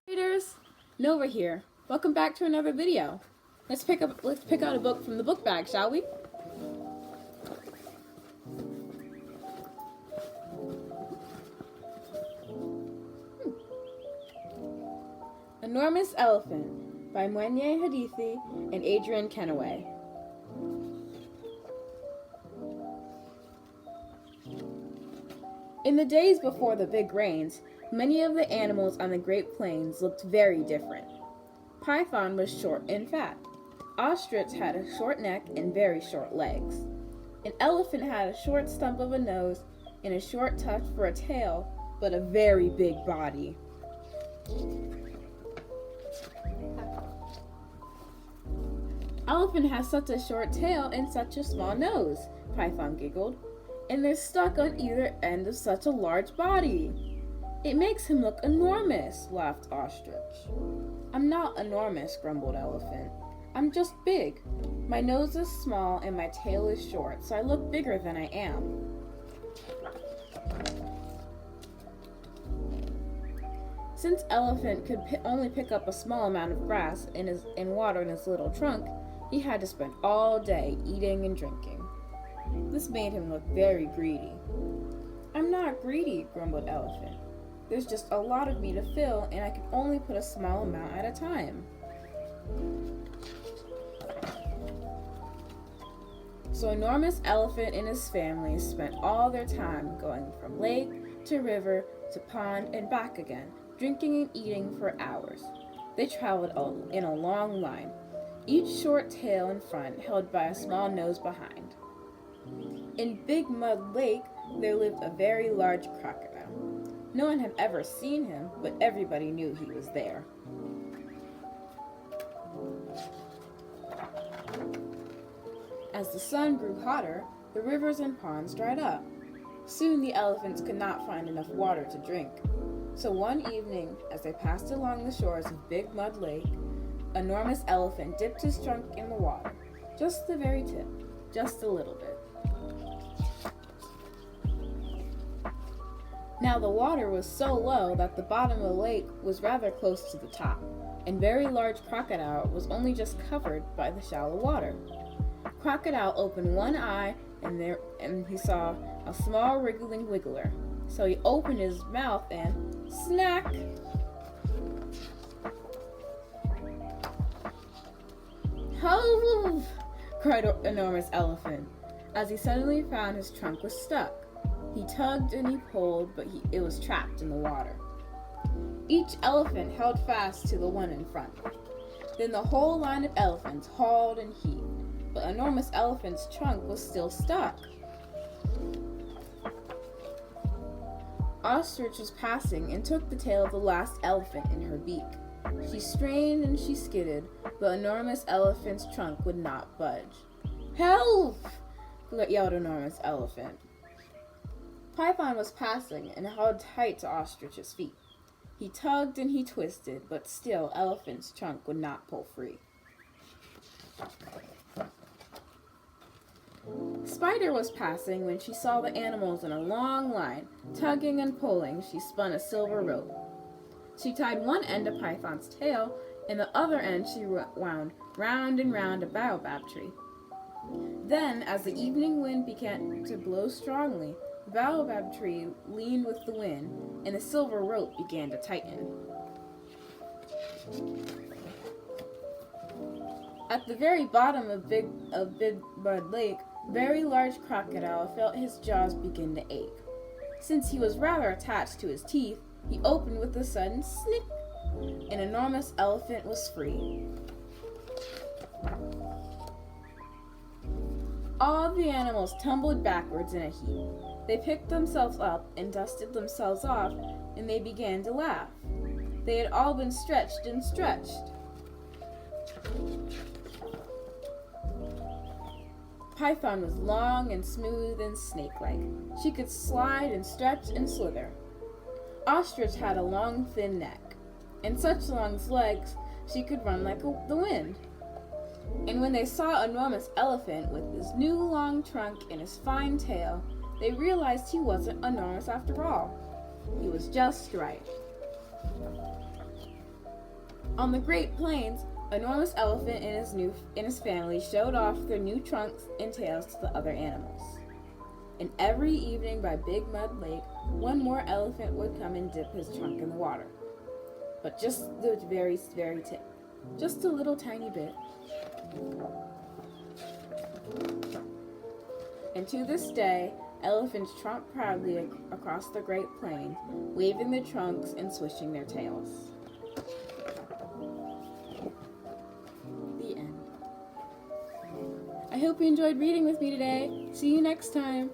Readers, Nova here. Welcome back to another video. Let's pick out a book from the book bag, shall we? Enormous Elephant by Mwenye, Hadithi, and Adrienne Kennaway. In the days before the big rains, many of the animals on the Great Plains looked very different. Python was short and fat. Ostrich had a short neck and very short legs. An elephant had a short stump of a nose and a short tuft for a tail, but a very big body. Elephant has such a short tail and such a small nose, Python giggled, and they're stuck on either end of such a large body. It makes him look enormous, laughed Ostrich. I'm not enormous, grumbled Elephant. I'm just big. My nose is small and my tail is short, so I look bigger than I am. Since Elephant could only pick up a small amount of grass and water in his little trunk, he had to spend all day eating and drinking. This made him look very greedy. I'm not greedy, grumbled Elephant. There's just a lot of me to fill, and I can only put a small amount at a time. So Enormous Elephant and his family spent all their time going from lake to river to pond and back again, drinking and eating for hours. They traveled in a long line, each short tail in front held by a small nose behind. In Big Mud Lake, there lived a very large crocodile. No one had ever seen him, but everybody knew he was there. As the sun grew hotter, the rivers and ponds dried up. Soon the elephants could not find enough water to drink. So one evening, as they passed along the shores of Big Mud Lake, Enormous Elephant dipped his trunk in the water. Just the very tip, just a little bit. Now the water was so low that the bottom of the lake was rather close to the top, and Very Large Crocodile was only just covered by the shallow water. Crocodile opened one eye and he saw a small wriggling wiggler. So he opened his mouth and snack! Help! Cried Enormous Elephant, as he suddenly found his trunk was stuck. He tugged and he pulled, but it was trapped in the water. Each elephant held fast to the one in front. Then the whole line of elephants hauled and heaved, but Enormous Elephant's trunk was still stuck. Ostrich was passing and took the tail of the last elephant in her beak. She strained and she skidded, but Enormous Elephant's trunk would not budge. Help! Yelled Enormous Elephant. Python was passing and held tight to Ostrich's feet. He tugged and he twisted, but still Elephant's trunk would not pull free. Spider was passing when she saw the animals in a long line. Tugging and pulling, she spun a silver rope. She tied one end to Python's tail, and the other end she wound round and round a baobab tree. Then, as the evening wind began to blow strongly, the baobab tree leaned with the wind, and the silver rope began to tighten. At the very bottom of Big Mud Lake, Very Large Crocodile felt his jaws begin to ache. Since he was rather attached to his teeth, he opened with a sudden snip. An Enormous Elephant was free. All the animals tumbled backwards in a heap. They picked themselves up and dusted themselves off, and they began to laugh. They had all been stretched and stretched. Python was long and smooth and snake-like. She could slide and stretch and slither. Ostrich had a long, thin neck, and such long legs she could run like the wind. And when they saw Enormous Elephant with his new long trunk and his fine tail, they realized he wasn't enormous after all. He was just right. On the Great Plains, Enormous Elephant and his family showed off their new trunks and tails to the other animals. And every evening by Big Mud Lake, one more elephant would come and dip his trunk in the water. But just the very, very tip. Just a little tiny bit. And to this day, elephants tromp proudly across the Great Plains, waving their trunks and swishing their tails. The end. I hope you enjoyed reading with me today. See you next time.